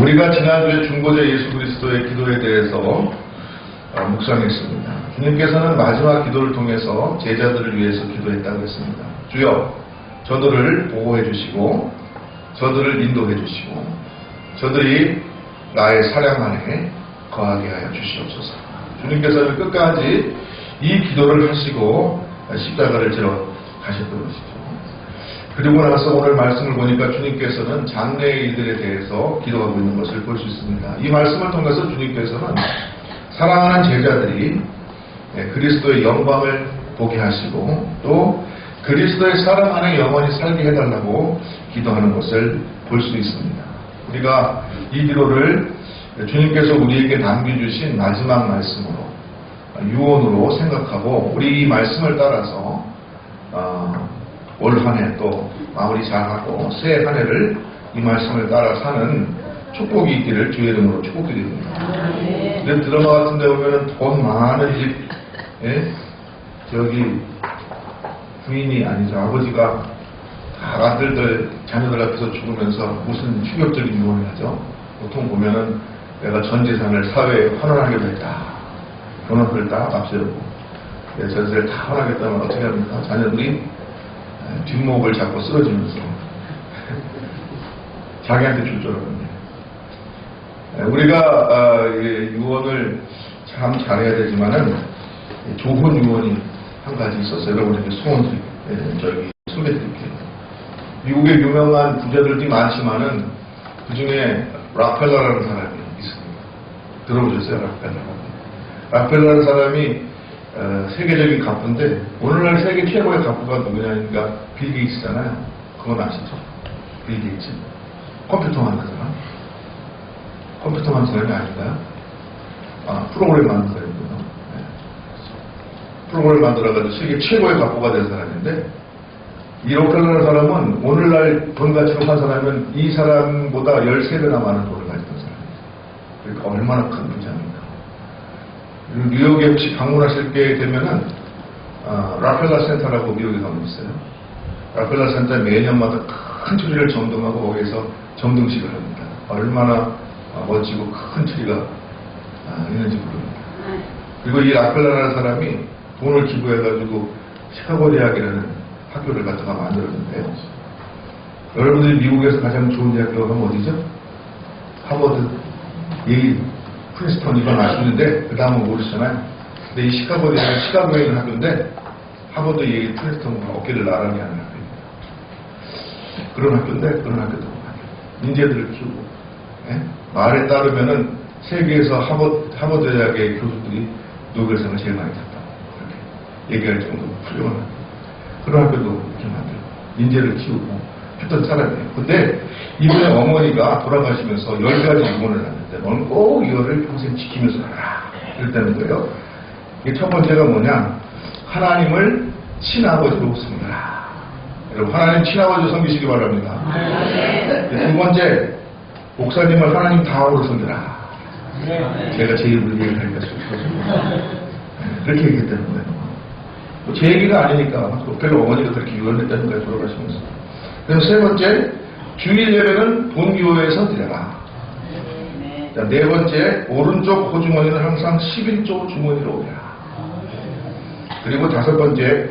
우리가 지난주에 중보자 예수 그리스도의 기도에 대해서 묵상했습니다. 주님께서는 마지막 기도를 통해서 제자들을 위해서 기도했다고 했습니다. 주여, 저들을 보호해 주시고 저들을 인도해 주시고 저들이 나의 사랑 안에 거하게 하여 주시옵소서. 주님께서는 끝까지 이 기도를 하시고 십자가를 지러 가셨던 것이죠. 그리고 나서 오늘 말씀을 보니까 주님께서는 장래의 일들에 대해서 기도하고 있는 것을 볼 수 있습니다. 이 말씀을 통해서 주님께서는 사랑하는 제자들이 그리스도의 영광을 보게 하시고 또 그리스도의 사랑 안에 영원히 살게 해달라고 기도하는 것을 볼 수 있습니다. 우리가 이 기도를 주님께서 우리에게 남겨주신 마지막 말씀으로 유언으로 생각하고 우리 이 말씀을 따라서 올 한 해 또 마무리 잘하고 새 한 해를 이 말씀을 따라 사는 축복이 있기를 주의 이름으로 축복드립니다. 근데 드라마 같은 데 보면은 돈 많은 집, 저기 부인이 아니죠. 아버지가 다 아들들, 자녀들 앞에서 죽으면서 무슨 충격적인 유언을 하죠. 보통 보면은 내가 전 재산을 사회에 환원하기로 했다. 돈을 딱 앞세우고 내 전세를 다 환원하겠다면 어떻게 합니까? 자녀들이 뒷목을 잡고 쓰러지면서 자기한테 줄 줄 알았는데 우리가 유언을 참 잘해야 되지만은 좋은 유언이 한 가지 있었어요. 여러분에게 소개드릴게요. 미국의 유명한 부자들이 많지만은 그 중에 락펠러라는 사람이 있습니다. 들어보셨어요? 락펠러라는 사람이 세계적인 가부인데 오늘날 세계 최고의 가부가 누구냐니까 빌 게이츠잖아요. 그건 아시죠? 빌 게이츠. 컴퓨터 만든 사람. 컴퓨터 만든 사람이 아닌가요? 프로그램 만든 사람이고요. 프로그램 만들어가지고 세계 최고의 가부가 된 사람인데 이 록펠러라는 사람은 오늘날 돈 가치로 한 사람은 이 사람보다 13배나 많은 돈을 가졌던 사람이에요. 그러니까 얼마나 큰 부자입니까? 뉴욕에 혹시 방문하실 게 되면은 락펠러 센터라고 미국에 가면 있어요. 락펠러 센터에 매년마다 큰 트리를 점등하고 거기에서 점등식을 합니다. 얼마나 멋지고 큰 트리가 있는지 모릅니다. 그리고 이 락펠러라는 사람이 돈을 기부해가지고 시카고 대학이라는 학교를 갖다가 만들었는데요. 여러분들이 미국에서 가장 좋은 대학교가 어디죠? 하버드, 예일, 프린스턴 이건 아시는데 그 다음은 모르시잖아요. 근데 이 시카고 대학은 시카고에 있는 학교인데 하버드, 예일, 프린스턴과 어깨를 나란히 하는 학교입니다. 그런 학교인데 그런 학교도 인재들을 키우고 말에 따르면은 세계에서 하버드 대학의 교수들이 노벨상을 제일 많이 탔다고 그렇게 얘기할 정도로 훌륭한 학교. 그런 학교도 이렇게 만들고 인재를 키우고 했던 사람이에요. 근데 이분의 어머니가 돌아가시면서 10가지 유언을 하는데 너는 꼭 이거를 평생 지키면서 살아라 이랬다는 거예요. 이게 첫 번째가 뭐냐, 하나님을 친아버지로 섬겨라. 여러분 하나님 친아버지로 섬기시기 바랍니다. 두 번째, 목사님을 하나님 다음으로 섬겨라. 제가 제 입으로 얘기를 하니까 싶어서 그렇게 얘기했다는 거예요. 제 얘기가 아니니까 별로 어머니가 그렇게 유언했다는 거예요. 돌아가시면서. 그래서 세 번째, 주일 예배는 본교회에서 드려라. 자, 네 번째, 오른쪽 호주머니는 항상 11조 주머니로 올려라. 그리고 다섯 번째,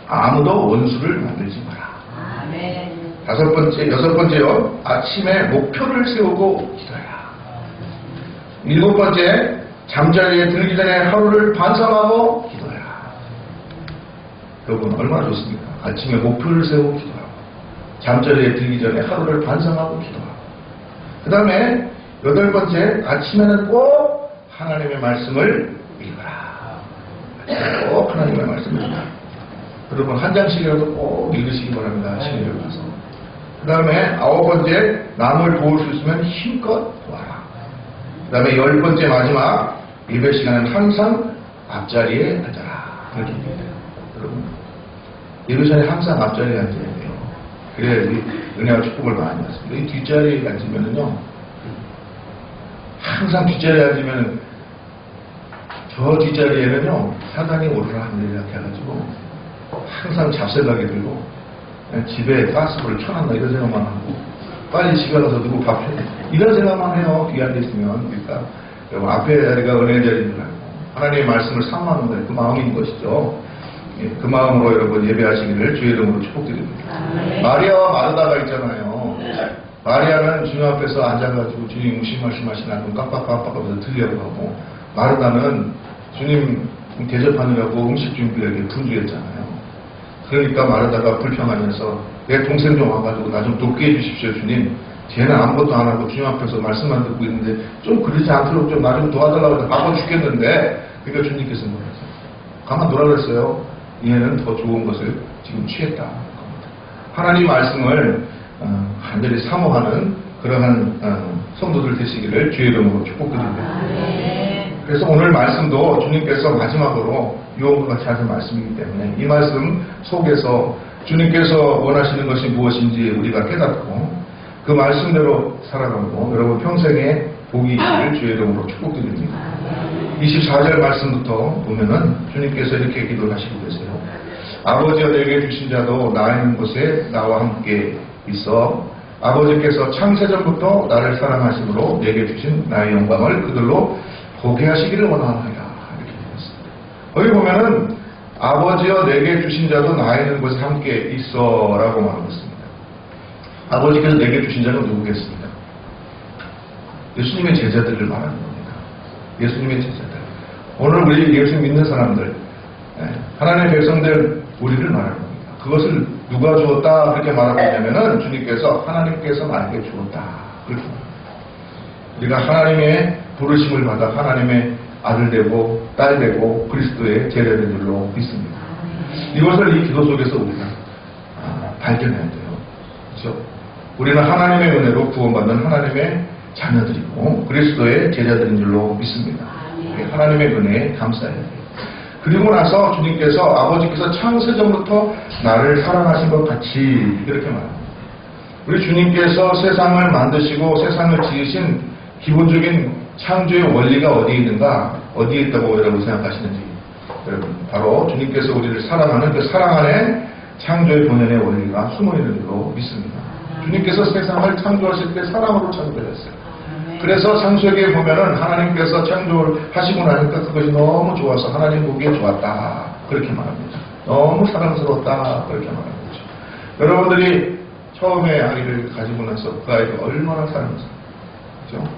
아무도 원수를 만들지 마라. 여섯 번째요, 아침에 목표를 세우고 기도해라. 일곱 번째, 잠자리에 들기 전에 하루를 반성하고 기도해라. 여러분 얼마나 좋습니까? 아침에 목표를 세우고 기도하고 잠자리에 들기 전에 하루를 반성하고 기도하고 그 다음에 여덟 번째, 아침에는 꼭 하나님의 말씀을 읽어라. 꼭 하나님의 말씀을 읽어라. 여러분 한 장씩이라도 꼭 읽으시기 바랍니다. 아침에 일어나서. 그 다음에 아홉 번째, 남을 도울 수 있으면 힘껏 도와라. 그 다음에 열 번째 마지막, 예배 시간은 항상 앞자리에 앉아라. 그렇게 얘기해요. 여러분 예배 시간에 항상 앞자리에 앉아야 돼요. 그래야지 은혜와 축복을 많이 받습니다. 이 뒷자리에 앉으면은요, 항상 뒷자리에 앉으면 저 뒷자리에는요 사단이 오르라 하늘이라 해가지고 항상 잡생각이 들고 집에 가스불을 켜놨나 이런 생각만 하고 빨리 집에 가서 누구 밥 해. 이런 생각만 해요. 뒤에 앉아있으면. 그러니까 여러분 앞에 자리가 은혜의 자리인 줄 알고 하나님의 말씀을 사모하는 그 마음인 것이죠. 예, 그 마음으로 여러분 예배하시기를 주의 이름으로 축복드립니다. 마리아와 마르다가 있잖아요. 마리아는 주님 앞에서 앉아가지고 주님 무슨 말씀하시나 좀 깜빡깜빡하면서 들려고 하고, 마르다는 주님 대접하느라고 음식 준비하기에 분주했잖아요. 그러니까 마르다가 불평하면서 내 동생 좀 와가지고 나 좀 돕게 해주십시오 주님. 쟤는 아무것도 안 하고 주님 앞에서 말씀만 듣고 있는데 좀 그러지 않도록 좀 나 좀 도와달라고 해서 바빠 죽겠는데, 그러니까 주님께서 뭐랬어요? 가만 놀아 그랬어요. 얘는 더 좋은 것을 지금 취했다. 하나님 말씀을 간절히 사모하는 그러한 성도들 되시기를 주의 이름으로 축복드립니다. 그래서 오늘 말씀도 주님께서 마지막으로 유언과 같이 하신 말씀이기 때문에 이 말씀 속에서 주님께서 원하시는 것이 무엇인지 우리가 깨닫고 그 말씀대로 살아가고 여러분 평생에 복이 있기를 주의 이름으로 축복드립니다. 24절 말씀부터 보면은 주님께서 이렇게 기도를 하시고 계세요. 아버지여 내게 주신 자도 나 있는 곳에 나와 함께 있어 아버지께서 창세전부터 나를 사랑하심으로 내게 주신 나의 영광을 그들로 보게 하시기를 원하노라. 이렇게 되었습니다. 거기 보면은 아버지여 내게 주신 자도 나 있는 곳에 함께 있어 라고 말하고 있습니다. 아버지께서 내게 주신 자는 누구겠습니까? 예수님의 제자들을 말하는 겁니다. 예수님의 제자들. 오늘 우리 예수 믿는 사람들, 하나님의 백성들 우리를 말하는 겁니다. 그것을 누가 주었다 그렇게 말하고 있냐면은 주님께서 하나님께서 나에게 주었다 그렇게 말합니다. 우리가 하나님의 부르심을 받아 하나님의 아들 되고 딸 되고 그리스도의 제자된 줄로 믿습니다. 이것을 이 기도 속에서 우리가 발견해야 돼요. 그렇죠? 우리는 하나님의 은혜로 구원받는 하나님의 자녀들이고 그리스도의 제자들인 줄로 믿습니다. 하나님의 은혜에 감사해야 돼요. 그리고 나서 주님께서 아버지께서 창세전부터 나를 사랑하신 것 같이 이렇게 말합니다. 우리 주님께서 세상을 만드시고 세상을 지으신 기본적인 창조의 원리가 어디에 있는가? 어디에 있다고 여러분 생각하시는지. 여러분 바로 주님께서 우리를 사랑하는 그 사랑 안에 창조의 본연의 원리가 숨어있는 줄로 믿습니다. 주님께서 세상을 창조하실 때 사랑으로 창조했어요. 그래서 창세기에 보면은 하나님께서 창조를 하시고 나니까 그것이 너무 좋아서 하나님 보기에 좋았다 그렇게 말합니다. 너무 사랑스러웠다 그렇게 말하는 거죠. 여러분들이 처음에 아이를 가지고 나서 그 아이가 얼마나 사랑스러워요. 그렇죠?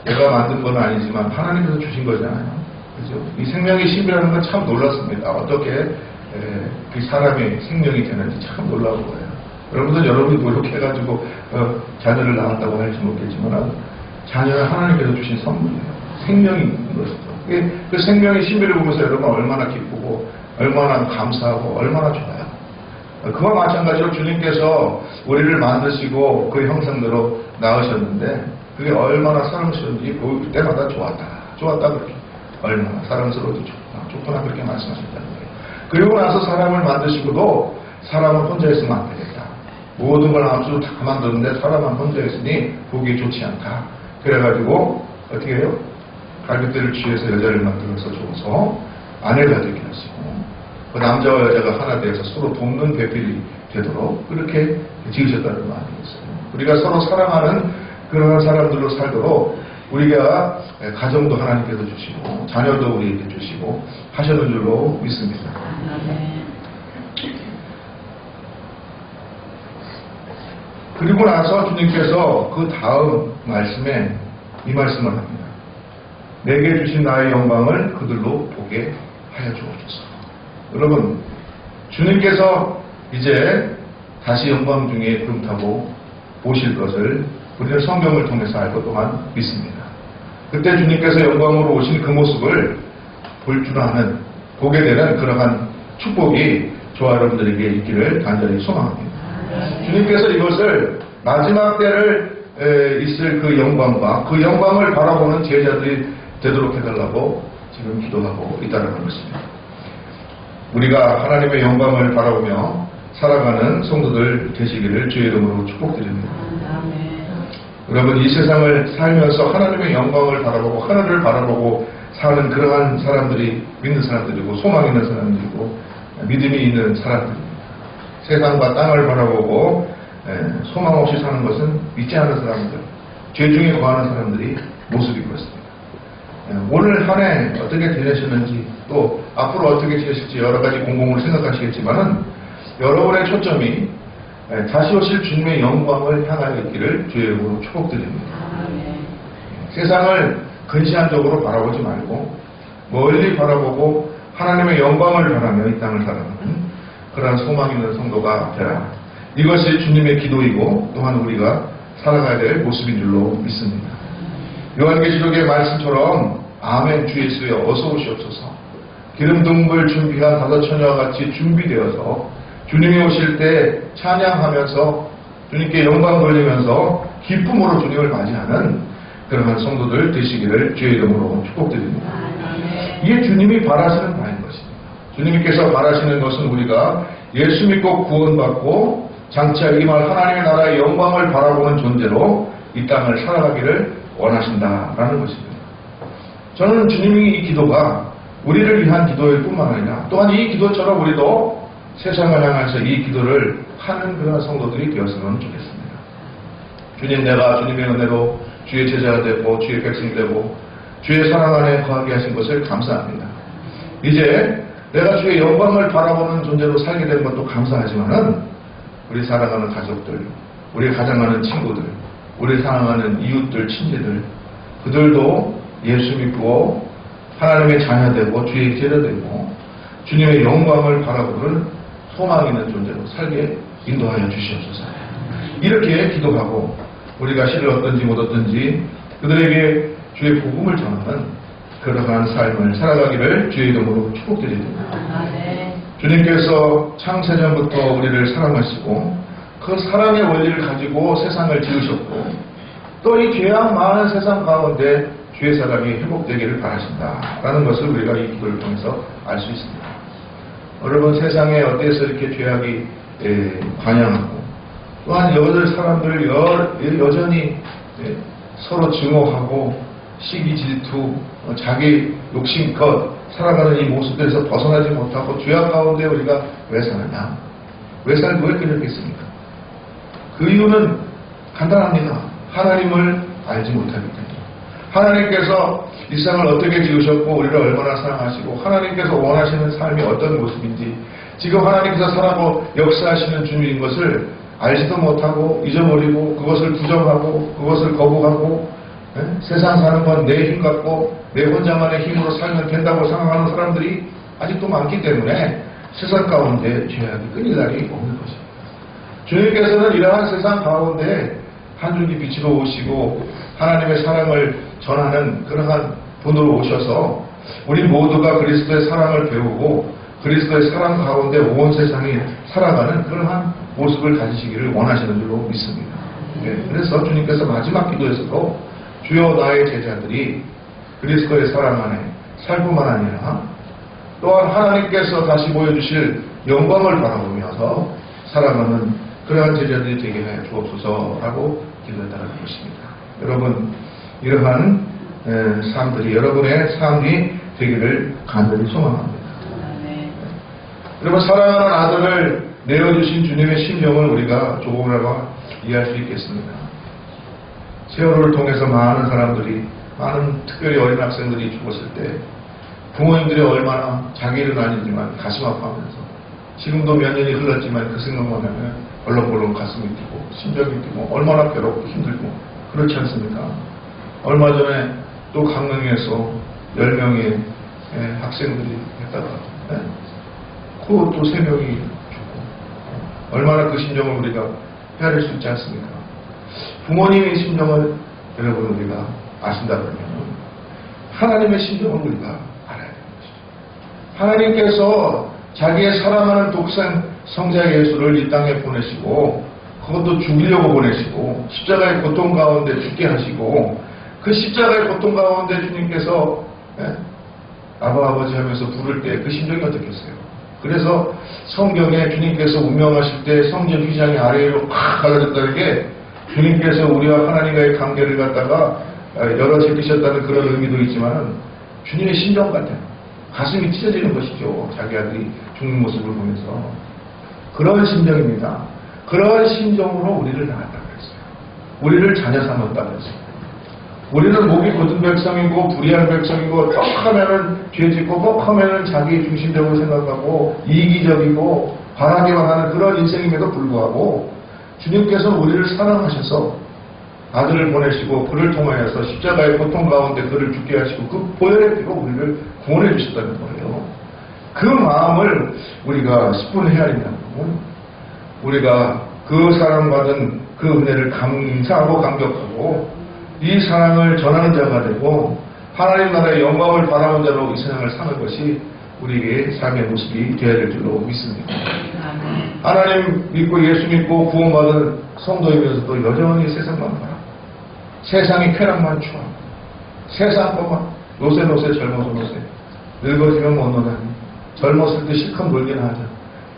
내가 만든 건 아니지만 하나님께서 주신 거잖아요. 그렇죠? 이 생명의 신비라는 건 참 놀랐습니다. 어떻게 그 사람의 생명이 되는지 참 놀라운 거예요. 여러분들 여러분이 노력해가지고 자녀를 낳았다고 할지 모르겠지만 자녀는 하나님께서 주신 선물이에요. 생명이 있는 것이죠. 그 생명의 신비를 보면서 여러분 얼마나 기쁘고 얼마나 감사하고 얼마나 좋아요. 그와 마찬가지로 주님께서 우리를 만드시고 그 형상대로 낳으셨는데 그게 얼마나 사랑스러운지 볼 때마다 좋았다 그렇게 얼마나 사랑스러워도 좋구나 그렇게 말씀하셨다는 거예요. 그리고 나서 사람을 만드시고도 사람은 혼자 있으면 안 되겠다. 모든 걸 아무도 다 만드는데 사람만 혼자 있으니 보기 좋지 않다. 그래가지고 어떻게 해요? 갈빗대를 취해서 여자를 만들어서 줘서 아내가 되게 하시고 그 남자와 여자가 하나 되어서 서로 돕는 배필이 되도록 그렇게 지으셨다는 말이겠어요. 우리가 서로 사랑하는 그런 사람들로 살도록 우리가 가정도 하나님께서 주시고 자녀도 우리에게 주시고 하셨는 줄로 믿습니다. 그리고 나서 주님께서 그 다음 말씀에 이 말씀을 합니다. 내게 주신 나의 영광을 그들로 보게 하여 주옵소서. 여러분, 주님께서 이제 다시 영광 중에 구름 타고 오실 것을 우리는 성경을 통해서 알고 또한 믿습니다. 그때 주님께서 영광으로 오신 그 모습을 볼 줄 아는, 보게 되는 그러한 축복이 저와 여러분들에게 있기를 간절히 소망합니다. 주님께서 이것을 마지막 때를 있을 그 영광과 그 영광을 바라보는 제자들이 되도록 해달라고 지금 기도하고 있다는 것입니다. 우리가 하나님의 영광을 바라보며 살아가는 성도들 되시기를 주의 이름으로 축복드립니다. 여러분 이 세상을 살면서 하나님의 영광을 바라보고 하늘을 바라보고 사는 그러한 사람들이 믿는 사람들이고 소망 있는 사람들이고 믿음이 있는 사람들입니다. 세상과 땅을 바라보고 소망 없이 사는 것은 믿지 않는 사람들, 죄 중에 거하는 사람들이 모습이 그렇습니다. 오늘 한 해 어떻게 지내셨는지, 또 앞으로 어떻게 지내실지 여러 가지 공공으로 생각하시겠지만은 여러분의 초점이 다시 오실 주님의 영광을 향하여 있기를 주의 이름으로 축복드립니다. 세상을 근시안적으로 바라보지 말고 멀리 바라보고 하나님의 영광을 바라며 이 땅을 살아가는 그러한 소망 있는 성도가 되라. 이것이 주님의 기도이고 또한 우리가 살아가야 될 모습인 줄로 믿습니다. 요한계시록의 말씀처럼 아멘 주 예수여 어서 오시옵소서. 기름등불 준비한 다섯 처녀와 같이 준비되어서 주님이 오실 때 찬양하면서 주님께 영광 돌리면서 기쁨으로 주님을 맞이하는 그러한 성도들 되시기를 주의 이름으로 축복드립니다. 이게 주님이 바라시는 바인 것입니다. 주님께서 바라시는 것은 우리가 예수 믿고 구원받고 장차 임할 하나님의 나라의 영광을 바라보는 존재로 이 땅을 살아가기를 원하신다라는 것입니다. 저는 주님이 이 기도가 우리를 위한 기도일 뿐만 아니라 또한 이 기도처럼 우리도 세상을 향해서 이 기도를 하는 그런 성도들이 되었으면 좋겠습니다. 주님, 내가 주님의 은혜로 주의 제자가 되고 주의 백성이 되고 주의 사랑 안에 거하게 하신 것을 감사합니다. 이제 내가 주의 영광을 바라보는 존재로 살게 된 것도 감사하지만은 우리 사랑하는 가족들, 우리 가장하는 친구들, 우리 사랑하는 이웃들, 친지들, 그들도 예수 믿고 하나님의 자녀되고 주의 제자되고 주님의 영광을 바라보는 소망 있는 존재로 살게 인도하여 주시옵소서. 이렇게 기도하고 우리가 실을 얻든지 못 얻든지 그들에게 주의 복음을 전하는 그러한 삶을 살아가기를 주의 이름으로 축복드립니다. 주님께서 창세전부터 우리를 사랑하시고 그 사랑의 원리를 가지고 세상을 지으셨고 또 이 죄악 많은 세상 가운데 주의 사랑이 회복되기를 바라신다라는 것을 우리가 이 기도를 통해서 알 수 있습니다. 여러분, 세상에 어디에서 이렇게 죄악이 관영하고 또한 여러 사람들 여전히 서로 증오하고 시기 질투 자기 욕심껏 살아가는 이 모습들에서 벗어나지 못하고 죄악 가운데 우리가 왜 사느냐? 왜 살고 왜 그렇겠습니까? 그 이유는 간단합니다. 하나님을 알지 못하기 때문에. 하나님께서 이 세상을 어떻게 지으셨고 우리를 얼마나 사랑하시고 하나님께서 원하시는 삶이 어떤 모습인지 지금 하나님께서 살아고 역사하시는 주님인 것을 알지도 못하고 잊어버리고 그것을 부정하고 그것을 거부하고 세상 사는 건 내 힘 같고 내 혼자만의 힘으로 살면 된다고 생각하는 사람들이 아직도 많기 때문에 세상 가운데 죄악이 끊일 날이 없는 것입니다. 주님께서는 이러한 세상 가운데 한 줄기 빛으로 오시고 하나님의 사랑을 전하는 그러한 분으로 오셔서 우리 모두가 그리스도의 사랑을 배우고 그리스도의 사랑 가운데 온 세상이 살아가는 그러한 모습을 가지시기를 원하시는 줄로 믿습니다. 그래서 주님께서 마지막 기도에서도 주여 나의 제자들이 그리스도의 사랑 안에 살 뿐만 아니라 또한 하나님께서 다시 보여주실 영광을 바라보면서 살아가는 그러한 제자들이 되게 하여 주옵소서라고 기도했다는 것입니다. 여러분, 이러한 삶들이 여러분의 삶이 되기를 간절히 소망합니다. 여러분, 사랑하는 아들을 내어주신 주님의 심정을 우리가 조금이나마 이해할 수 있겠습니다. 세월호를 통해서 많은 사람들이, 많은 특별히 어린 학생들이 죽었을 때 부모님들이 얼마나 자기 일은 아니지만 가슴 아파하면서 지금도 몇 년이 흘렀지만 그 생각만 하면 벌렁벌렁 가슴이 뛰고 심장이 뛰고 얼마나 괴롭고 힘들고 그렇지 않습니까? 얼마 전에 또 강릉에서 10명의 학생들이 했다가 또 3명이 죽고 얼마나 그 심정을 우리가 헤아릴 수 있지 않습니까? 부모님의 심정을 여러분 우리가 아신다 그러면 하나님의 심정을 우리가 알아야 되는 것이죠. 하나님께서 자기의 사랑하는 독생 성자 예수를 이 땅에 보내시고 그것도 죽이려고 보내시고 십자가의 고통 가운데 죽게 하시고 그 십자가의 고통 가운데 주님께서 아바 아버지 하면서 부를 때 그 심정이 어떻겠어요? 그래서 성경에 주님께서 운명하실 때 성전 휘장이 아래로 팍 갈라졌다는 게 주님께서 우리와 하나님과의 관계를 갖다가 열어 제끼셨다는 그런 의미도 있지만 주님의 심정 같아요. 가슴이 찢어지는 것이죠. 자기 아들이 죽는 모습을 보면서. 그런 심정입니다. 그러한 심정으로 우리를 낳았다고 했어요. 우리를 자녀 삼았다고 했어요. 우리는 목이 곧은 백성이고 불의한 백성이고 떡하면은 죄짓고 뻑하면은 자기 중심적으로 생각하고 이기적이고 바라기만 하는 그런 인생임에도 불구하고 주님께서 우리를 사랑하셔서 아들을 보내시고 그를 통하여서 십자가의 고통 가운데 그를 죽게 하시고 그 보혈의 피로 우리를 구원해 주셨다는 거예요. 그 마음을 우리가 10분 헤아린다면 우리가 그 사랑받은 그 은혜를 감사하고 감격하고 이 사랑을 전하는 자가 되고 하나님 나라의 영광을 바라본 자로 이 세상을 사는 것이 우리에게 삶의 모습이 되어야 될 줄로 믿습니다. 하나님 믿고 예수 믿고 구원받은 성도이면서도 여전히 세상만 바라고 세상의 쾌락만 추하고 세상 것만 노세 젊어서 노세 늙어지면 못 노다니 젊었을 때 실컷 놀기나 하자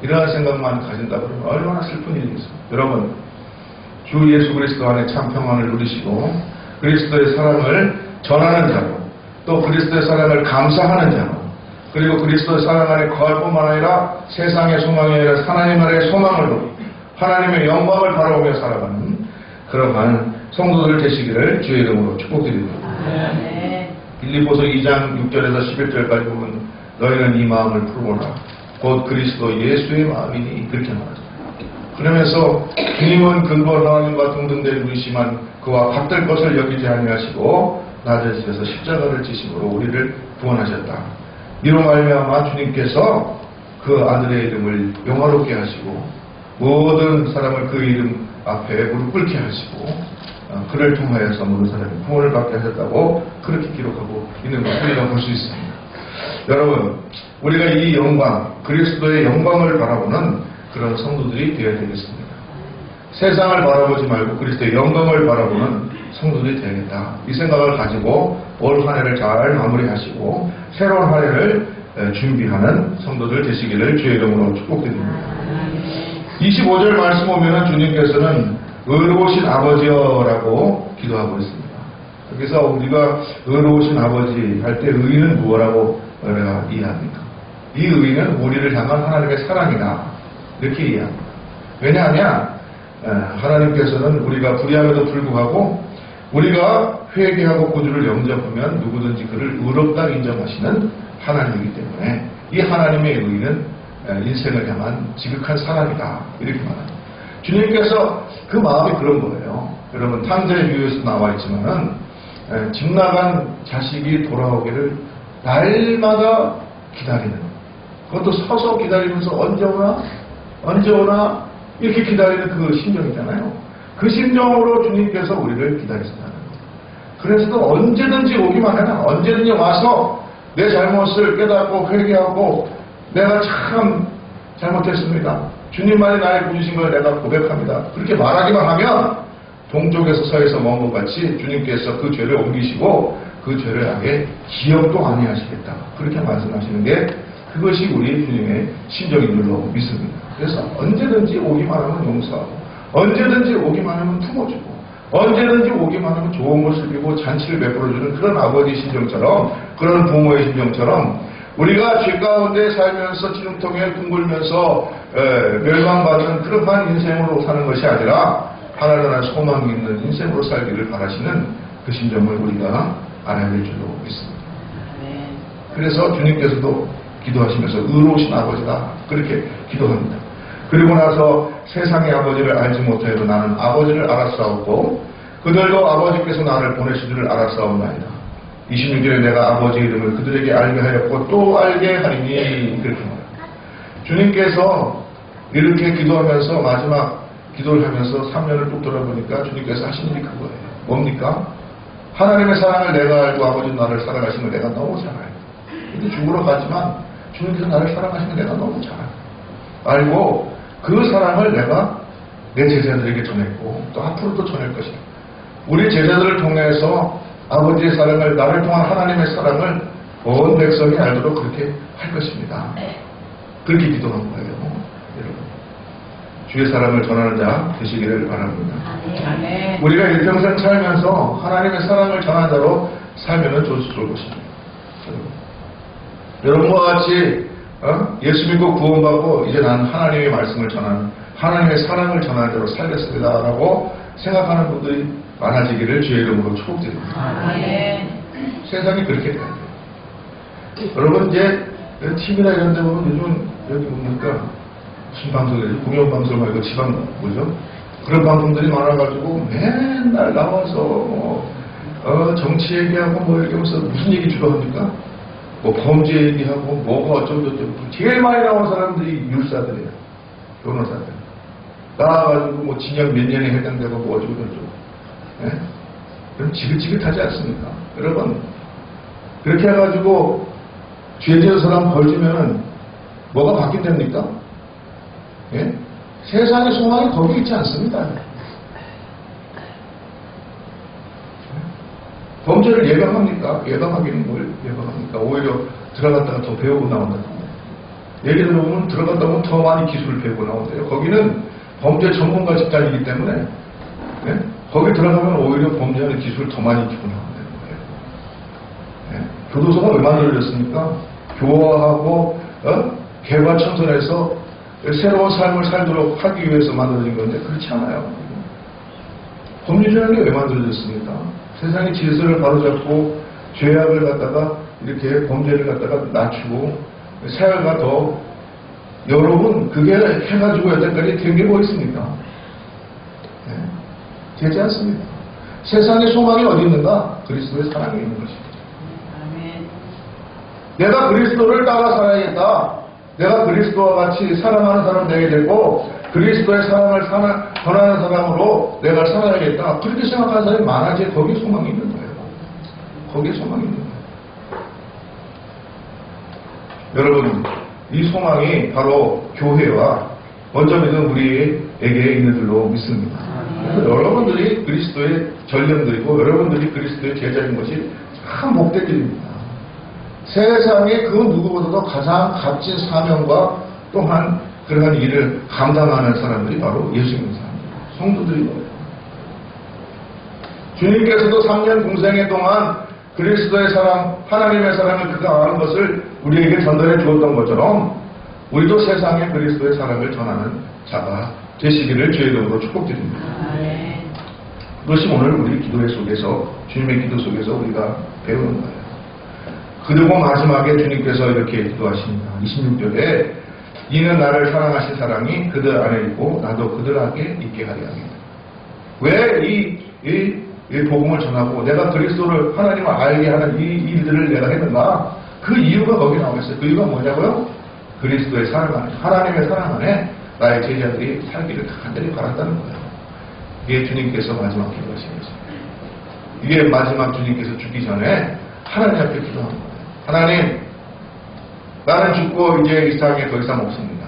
이러한 생각만 가진다 그러면 얼마나 슬픈 일이겠어요. 여러분 주 예수 그리스도 안에 참 평안을 누리시고 그리스도의 사랑을 전하는 자로 또 그리스도의 사랑을 감사하는 자로 그리고 그리스도의 사랑 안에 거할 뿐만 아니라 세상의 소망이 아니라 하나님 나라의 소망을 누리 하나님의 영광을 바라보며 살아가는 그러한 성도들 되시기를 주의 이름으로 축복드립니다. 빌립보서 2장 6절에서 11절까지 보면 너희는 이 마음을 풀어보라. 곧 그리스도 예수의 마음이니 그렇게 말하죠. 그러면서 주님은 근본 하나님과 동등된 누이시만 그와 같을 것을 여기지 아니하시고 낮아지셔서 십자가를 지심으로 우리를 구원하셨다. 이로 말미암아 주님께서 그 아들의 이름을 영화롭게 하시고 모든 사람을 그 이름 앞에 무릎 꿇게 하시고 그를 통하여서 모든 사람이 구원을 받게 하셨다고 그렇게 기록하고 있는 것을 우리가 볼 수 있습니다. 여러분 우리가 이 영광 그리스도의 영광을 바라보는 그런 성도들이 되어야 되겠습니다. 세상을 바라보지 말고 그리스도의 영광을 바라보는 성도들이 되야겠다. 이 생각을 가지고 올 한 해를 잘 마무리하시고 새로운 한 해를 준비하는 성도들 되시기를 주의 이름으로 축복드립니다. 25절 말씀 보면 주님께서는 의로우신 아버지여라고 기도하고 있습니다. 그래서 우리가 의로우신 아버지 할 때 의는 무엇라고 우리가 이해합니까? 이 의는 우리를 향한 하나님의 사랑이다. 이렇게 이해합니다. 왜냐하면 하나님께서는 우리가 불의함에도 불구하고 우리가 회개하고 구주를 영접하면 누구든지 그를 의롭다 인정하시는 하나님이기 때문에 이 하나님의 의는 인생을 향한 지극한 사랑이다. 이렇게 말합니다. 주님께서 그 마음이 그런 거예요. 여러분 탕자의 비유에서 나와 있지만은 집 나간 자식이 돌아오기를 날마다 기다리는 그것도 서서 기다리면서 언제 오나 이렇게 기다리는 그 심정이잖아요. 그 심정으로 주님께서 우리를 기다리신다는 거예요. 그래서도 언제든지 오기만 해라. 언제든지 와서 내 잘못을 깨닫고 회개하고 내가 참 잘못했습니다. 주님만이 나를 부르신 걸 내가 고백합니다. 그렇게 말하기만 하면 동쪽에서 서에서 먼 것 같이 주님께서 그 죄를 옮기시고 그 죄를 아예 기억도 아니하시겠다. 그렇게 말씀하시는 게 그것이 우리 주님의 심정인 줄로 믿습니다. 그래서 언제든지 오기만 하면 용서하고 언제든지 오기만 하면 품어주고 언제든지 오기만 하면 좋은 것을 빌고 잔치를 베풀어주는 그런 아버지 심정처럼 그런 부모의 심정처럼 우리가 죄 가운데 살면서 지름통에 둥글면서 멸망받는 그러한 인생으로 사는 것이 아니라 하나님의 소망이 있는 인생으로 살기를 바라시는 그 심정을 우리가 알아야 될 줄로 믿습니다. 그래서 주님께서도 기도하시면서 의로우신 아버지다 그렇게 기도합니다. 그리고 나서 세상의 아버지를 알지 못하여도 나는 아버지를 알았사오고 그들도 아버지께서 나를 보내신 줄을 알았사옵나이다. 26절에 내가 아버지 이름을 그들에게 알게 하였고 또 알게 하리니 그렇게 말합니다. 주님께서 이렇게 기도하면서 마지막 기도를 하면서 3년을 뚝 돌아보니까 주님께서 하신 일이 그거예요. 뭡니까? 하나님의 사랑을 내가 알고 아버지는 나를 사랑하시는 걸 내가 너무 잘 알고 근데 죽으러 가지만 주님께서 나를 사랑하시는 걸 내가 너무 잘 알고 그 사랑을 내가 내 제자들에게 전했고 또 앞으로도 전할 것이다. 우리 제자들을 통해서 아버지의 사랑을 나를 통한 하나님의 사랑을 온 백성이 알도록 그렇게 할 것입니다. 그렇게 기도한 거예요. 여러분 주의 사랑을 전하는 자 되시기를 바랍니다. 우리가 일평생 살면서 하나님의 사랑을 전하는 자로 살면 좋을 것입니다. 여러분과 같이 예수 믿고 구원받고 이제 나는 하나님의 말씀을 전하는 하나님의 사랑을 전하는 대로 살겠습니다라고 생각하는 분들이 많아지기를 주의 이름으로 축복드립니다. 세상이 그렇게 돼야 돼요. 여러분 이제 TV나 이런 데 보면 요즘 여기 보니까 무슨 방송이죠? 공영방송 말고 지방 뭐죠? 그런 방송들이 많아가지고 맨날 나와서 정치 얘기하고 뭐 얘기하면서 무슨 얘기 주로 합니까? 뭐 범죄 얘기하고 뭐가 어쩌고저쩌고 제일 많이 나온 사람들이 율사들이에요. 변호사들. 나와가지고 뭐 진영 몇 년에 해당되고 뭐 어쩌고저쩌고. 예? 그럼 지긋지긋하지 않습니까? 여러분 그렇게 해가지고 죄 지은 사람 벌 주면은 뭐가 바뀐답니까? 예? 세상의 소망이 거기 있지 않습니다. 범죄를 예방합니까? 예방하기는 뭘 예방합니까? 오히려 들어갔다가 더 배우고 나온다는데. 예를 들어보면 들어갔다 보면 더 많이 기술을 배우고 나온대요. 거기는 범죄 전문가 집단이기 때문에 예? 거기 들어가면 오히려 범죄하는 기술을 더 많이 익히고 나온다는 거예요. 예? 교도소가 왜 만들어졌습니까? 교화하고 개과천선해서 새로운 삶을 살도록 하기 위해서 만들어진 건데 그렇지 않아요. 법률이라는 게 왜 만들어졌습니까? 세상의 질서를 바로잡고 죄악을 갖다가 이렇게 범죄를 갖다가 낮추고 사회가 더 여러분 그게 해가지고 여태까지 된 게 뭐 있습니까? 네. 되지 않습니다. 세상의 소망이 어디 있는가? 그리스도의 사랑이 있는 것입니다. 내가 그리스도를 따라 살아야겠다. 내가 그리스도와 같이 사랑하는 사람 되게 되고 그리스도의 사랑을 전하는 사람으로 내가 살아야겠다. 그렇게 생각하는 사람이 많아지 거기에 소망이 있는 거예요. 거기에 소망이 있는 거예요. 여러분 이 소망이 바로 교회와 먼저 믿은 우리에게 있는 줄로 믿습니다. 여러분들이 그리스도의 전령들이고 여러분들이 그리스도의 제자인 것이 참 복된 일입니다. 세상에 그 누구보다도 가장 값진 사명과 또한 그러한 일을 감당하는 사람들이 바로 예수 믿는 사람들, 성도들인 거예요. 주님께서도 3년 공생애 동안 그리스도의 사랑, 하나님의 사랑을 그가 아는 것을 우리에게 전달해 주었던 것처럼 우리도 세상에 그리스도의 사랑을 전하는 자가 되시기를 주의 이름으로 축복드립니다. 그것이 오늘 우리 기도회 속에서 주님의 기도 속에서 우리가 배우는 거예요. 그리고 마지막에 주님께서 이렇게 기도하십니다. 26절에 이는 나를 사랑하신 사랑이 그들 안에 있고 나도 그들 안에 있게 하려 합니다. 왜 이 복음을 전하고 내가 그리스도를 하나님을 알게 하는 이 일들을 내가 했는가? 그 이유가 거기 나와 있어요. 그 이유가 뭐냐고요? 그리스도의 사랑 안에, 하나님의 사랑 안에 나의 제자들이 살기를 간절히 바란다는 거예요. 이게 주님께서 마지막 기도하신 것입니다. 이게 마지막 주님께서 죽기 전에 하나님 앞에 기도한 거예요. 하나님, 나는 죽고 이제 이 세상에 더 이상 없습니다.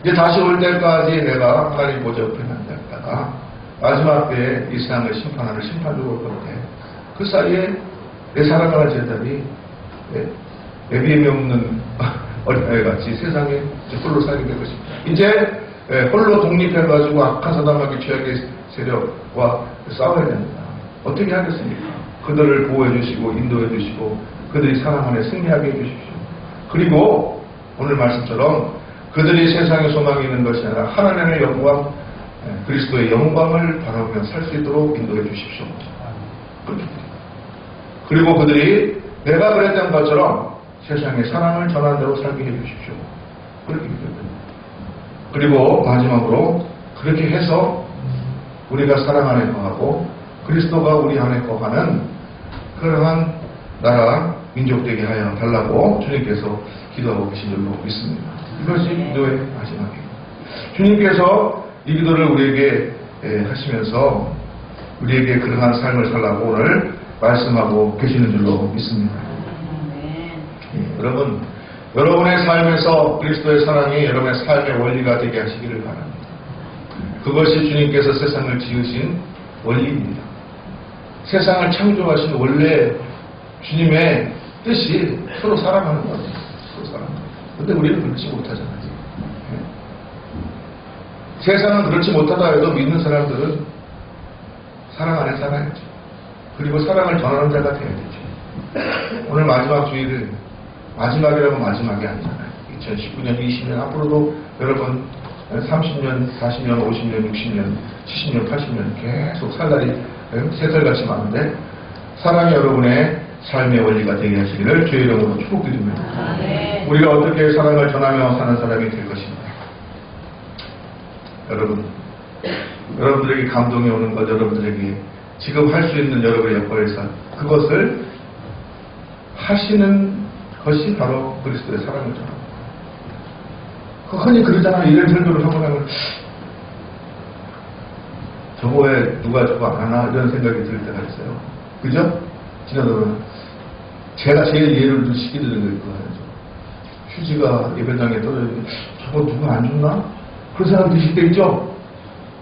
이제 다시 올 때까지 내가 하나님 보좌 옆에 앉아있다가 마지막 때에 이 세상을 심판하는 심판주가 올 건데 그 사이에 내 사랑하는 제자들이 애비애미 없는 어린아이같이 세상에 홀로 살게 될 것입니다. 이제 홀로 독립해가지고 악한 사단마귀 죄악의 세력과 싸워야 됩니다. 어떻게 하겠습니까? 그들을 보호해 주시고 인도해 주시고 그들이 사랑 안에 승리하게 해 주십시오. 그리고 오늘 말씀처럼 그들이 세상의 소망이 있는 것이 아니라 하나님의 영광, 그리스도의 영광을 바라보며 살 수 있도록 인도해 주십시오. 그리고 그들이 내가 그랬던 것처럼 세상의 사랑을 전하는 대로 살게 해 주십시오. 그렇게 기도합니다. 그리고 마지막으로 그렇게 해서 우리가 사랑 안에 거하고 그리스도가 우리 안에 거하는 그러한 나라 민족 되게 하여 달라고 주님께서 기도하고 계신 줄로 믿습니다. 이것이 기도의 마지막이에요. 주님께서 이 기도를 우리에게 하시면서 우리에게 그러한 삶을 살라고 오늘 말씀하고 계시는 줄로 믿습니다. 여러분, 여러분의 삶에서 그리스도의 사랑이 여러분의 삶의 원리가 되게 하시기를 바랍니다. 그것이 주님께서 세상을 지으신 원리입니다. 세상을 창조하신 원래 주님의 뜻이 서로 사랑하는 거예요. 서로 사랑하는 거예요. 근데 우리는 그렇지 못하잖아요. 세상은 그렇지 못하다 해도 믿는 사람들은 사랑 안에 살아야죠. 그리고 사랑을 전하는 자가 되어야 되죠. 오늘 마지막 주일은 마지막이라고 마지막이 아니잖아요. 2019년, 20년 앞으로도 여러분 30년, 40년, 50년, 60년, 70년, 80년 계속 살 날이 새살같이 많은데 사랑이 여러분의 삶의 원리가 되게 하시기를 주의 이름으로 축복드립니다. 우리가 어떻게 사랑을 전하며 사는 사람이 될 것입니다. 여러분들에게 감동이 오는 것, 여러분들에게 지금 할 수 있는 여러분의 역할에서 그것을 하시는 것이 바로 그리스도의 사랑을 전합니다. 흔히 그러잖아요. 이런 설교를 하고 나면 저거 왜 누가 저거 안 하나 이런 생각이 들 때가 있어요. 그죠? 지나가면 제가 제일 예를 들 시기를 거예요. 휴지가 예배당에 떨어지고 저거 누가 안 줬나? 그런 생각이 드실 때 있죠?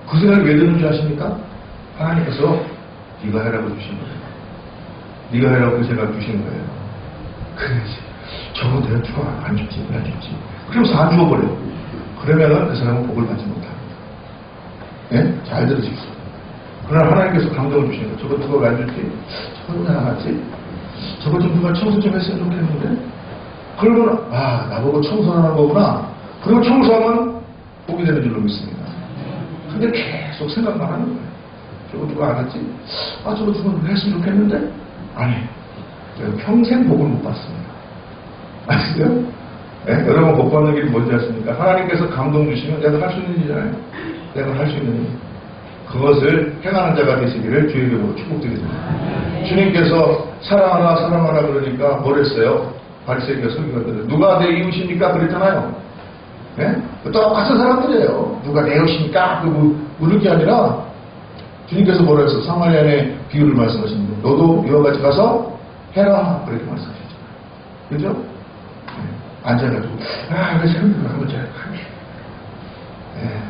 그 생각이 왜 드는 줄 아십니까? 하나님께서 네가 해라고 주신 거예요. 네가 해라고 그 생각 주신 거예요. 그래야지. 저거 내가 누가 안 줬지, 왜 안 줬지? 그러면서 안 주어버려. 그러면은 그 사람은 복을 받지 못합니다. 예? 잘 들으십시오. 그러나 하나님께서 감동을 주시는 거예요. 저거 누가 안 줬지? 저거 왜 안 왔지? 저거 좀 누가 청소 좀 했으면 좋겠는데? 그러면, 아, 나보고 청소하는 거구나. 그리고 청소하면 복이 되는 줄로 믿습니다. 근데 계속 생각만 하는 거예요. 저거 누가 안 했지? 아, 저거 누가 했으면 좋겠는데? 아니, 내가 평생 복을 못 받습니다. 아시죠? 네? 여러분 복 받는 길이 뭔지 아십니까? 하나님께서 감동 주시면 내가 할 수 있는 일이잖아요. 내가 할 수 있는 일. 그것을 행하는 자가 되시기를 주의 이름으로 축복드립니다. 주님께서 사랑하라 사랑하라 그러니까 뭘 했어요? 바리새인과 서기관들은 누가 내 이웃입니까? 그랬잖아요. 네? 똑같은 사람들이에요. 누가 내 이웃입니까? 물을 게 아니라 주님께서 뭐라 했어? 사마리아인의 비유를 말씀하시는데 너도 이와 같이 가서 해라 그렇게 말씀하시죠. 그죠? 네. 앉아가지고 이거 생각을 한번 잘 하게. 네.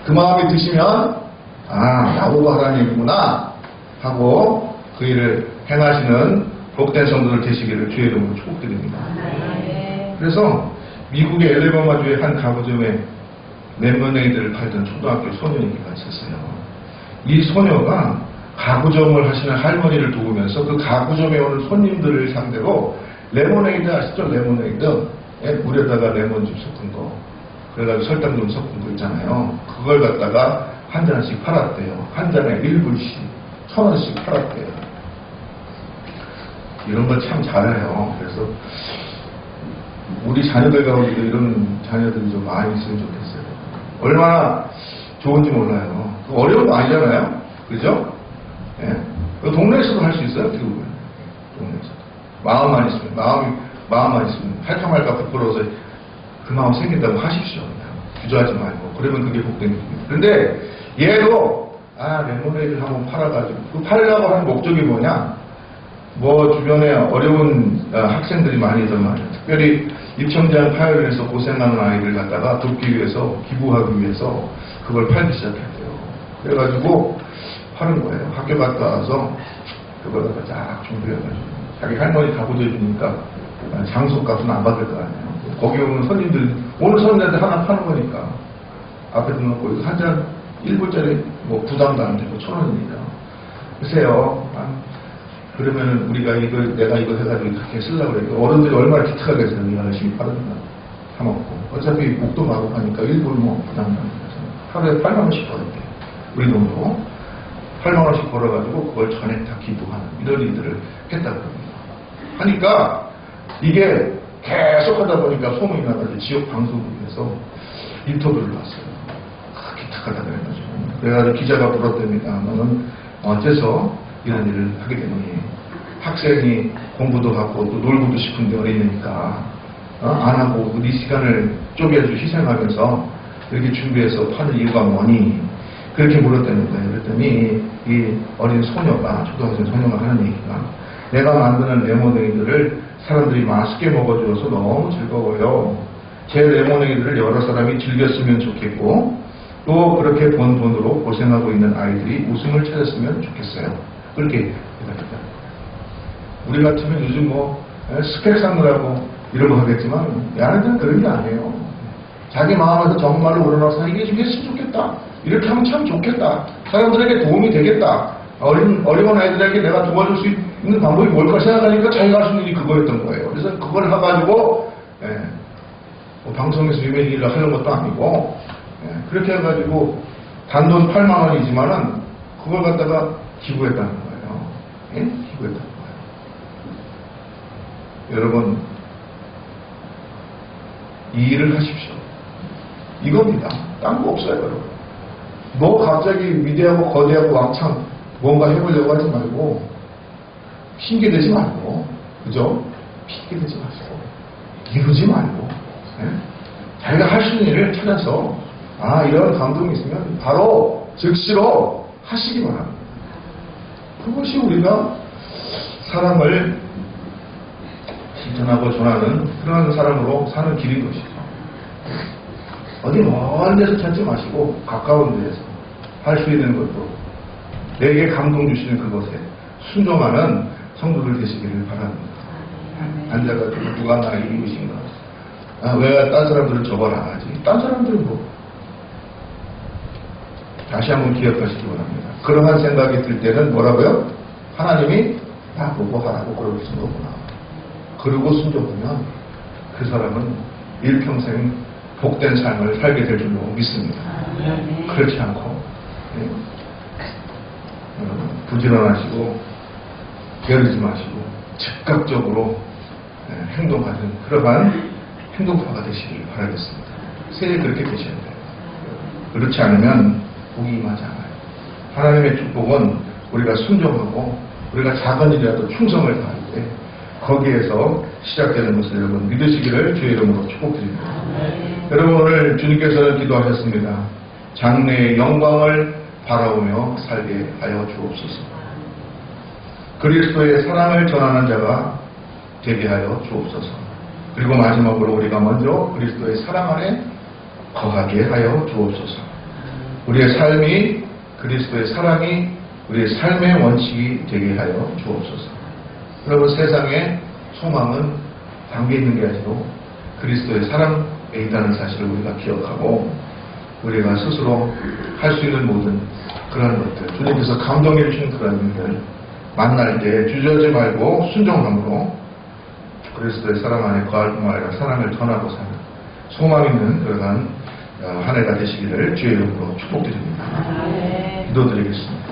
그 마음이 드시면 나보고 하라는 얘기구나 하고 그 일을 행하시는 복된 성도들 되시기를 주의 이름으로 축복드립니다. 그래서 미국의 엘레바마주의 한 가구점에 레모네이드를 팔던 초등학교 소년이가 있었어요. 이 소녀가 가구점을 하시는 할머니를 도우면서 그 가구점에 오는 손님들을 상대로 레모네이드 아시죠? 레모네이드 물에다가 레몬즙 섞은 거 그래가지고 설탕 좀 섞은 거 있잖아요. 그걸 갖다가 한 잔씩 팔았대요. 한 잔에 1불씩 1,000원씩 팔았대요. 이런 거 참 잘해요. 그래서 우리 자녀들 가운데도 이런 자녀들이 좀 많이 있으면 좋겠어요. 얼마나 좋은지 몰라요. 어려운 거 아니잖아요. 그죠? 예. 동네에서도 할 수 있어요. 결국은. 동네에서도. 마음만 있으면, 마음만 있으면, 할까 말까 부끄러워서 그 마음 생긴다고 하십시오. 주저하지 말고. 그러면 그게 복된 길입니다. 그런데 얘도, 레모네이드를 한번 팔아가지고, 그 팔려고 하는 목적이 뭐냐? 주변에 어려운 학생들이 많이 있단 말이에요. 특별히 입청장 파열에서 고생하는 아이들 갖다가 돕기 위해서, 기부하기 위해서 그걸 팔기 시작했대요. 그래가지고 파는 거예요. 학교 갔다 와서 그걸 갖다 쫙 준비해가지고 자기 할머니 가구도 해주니까 장소값은 안 받을 거 아니에요. 거기 오는 손님들, 오늘 손님한테 하나 파는 거니까 앞에 놓고 한 잔 1불짜리 부담도 안 되고 1,000원입니다. 글쎄요. 그러면은 우리가 내가 이거 해가지고 그렇게 쓰려고 그래요. 어른들이 얼마나 기특하겠어요. 네가 열심히 팔았나. 사먹고. 어차피 목도 마구 하니까 1불 부담도 안 되고. 하루에 8만원씩 벌었대. 우리 돈으로. 8만원씩 벌어가지고 그걸 전액 다 기부하는 이런 일들을 했다고 합니다. 하니까 이게 계속 하다 보니까 소문이 나가지고 지역 방송국에서 인터뷰를 놨어요. 기특하다 그래가지고. 그래가지고 기자가 물었답니다. 너는 어째서 이런 일을 하게 되니 학생이 공부도 하고 또 놀고도 싶은데 어린이니까 안 하고 네 시간을 쪼개서 희생하면서 이렇게 준비해서 파는 이유가 뭐니? 그렇게 물었다는 거예요. 그랬더니 이 어린 소녀가 초등학생 소녀가 하는 얘기가 내가 만드는 레모네이드를 사람들이 맛있게 먹어줘서 너무 즐거워요. 제 레모네이드를 여러 사람이 즐겼으면 좋겠고 또 그렇게 번 돈으로 고생하고 있는 아이들이 웃음을 찾았으면 좋겠어요. 그렇게 대답했다. 우리 같으면 요즘 스펙 쌓느라고 이러고 하겠지만 얘네들은 그런 게 아니에요. 자기 마음에서 정말로 우러나서 이게 좀 했으면 좋겠다. 이렇게 하면 참 좋겠다. 사람들에게 도움이 되겠다. 어린 아이들에게 내가 도와줄 수 있는 방법이 뭘까 생각하니까 자기가 할 수 있는 일이 그거였던 거예요. 그래서 그걸 해가지고 방송에서 유명 일을 하는 것도 아니고 그렇게 해가지고 단돈 8만 원이지만은 그걸 갖다가 기부했다는 거예요. 예? 기부했다는 거예요. 여러분, 이 일을 하십시오. 이겁니다. 딴 거 없어요, 여러분. 너 갑자기 위대하고 거대하고 왕창 뭔가 해보려고 하지 말고, 핑계대지 말고, 그죠? 핑계대지 마시고, 이루지 말고, 예? 자기가 할 수 있는 일을 찾아서, 이런 감동이 있으면 바로 즉시로 하시기 바랍니다. 그것이 우리가 사람을 실천하고 전하는 그런 사람으로 사는 길인 것이죠. 어디 먼 데서 찾지 마시고 가까운 데에서 할 수 있는 것도 내게 감동 주시는 그것에 순종하는 성도들 되시기를 바랍니다. 앉아가지고 누가 나 이루신가? 왜 딴 사람들은 저걸 안 하지? 딴 사람들은 뭐? 다시 한번 기억하시기 바랍니다. 그러한 생각이 들 때는 뭐라고요? 하나님이 나보고 하라고 그러신 거구나. 그러고 순종하면 그 사람은 일평생 복된 삶을 살게 될 줄로 믿습니다. 그렇지 않고 부지런하시고 게으르지 마시고 즉각적으로 행동하는 그러한 행동파가 되시길 바라겠습니다. 새해 그렇게 되셔야 돼요. 그렇지 않으면 복이 임하지 않아요. 하나님의 축복은 우리가 순종하고 우리가 작은 일이라도 충성을 다할 때 거기에서 시작되는 것을 여러분 믿으시기를 주의 이름으로 축복드립니다. 여러분 오늘 주님께서는 기도하셨습니다. 장래의 영광을 바라보며 살게 하여 주옵소서. 그리스도의 사랑을 전하는 자가 되게 하여 주옵소서. 그리고 마지막으로 우리가 먼저 그리스도의 사랑 안에 거하게 하여 주옵소서. 우리의 삶이 그리스도의 사랑이 우리의 삶의 원칙이 되게 하여 주옵소서. 여러분 세상에 소망은 담겨 있는 게 아니고 그리스도의 사랑에 있다는 사실을 우리가 기억하고 우리가 스스로 할 수 있는 모든 그런 것들 주님께서 감동해 주신 그런 일들 만날 때 주저하지 말고 순종함으로 그리스도의 사랑 안에 거할 뿐만 아니라 사랑을 전하고 사는 소망 있는 그러한 한 해가 되시기를 주의 이름으로 축복드립니다. 기도드리겠습니다.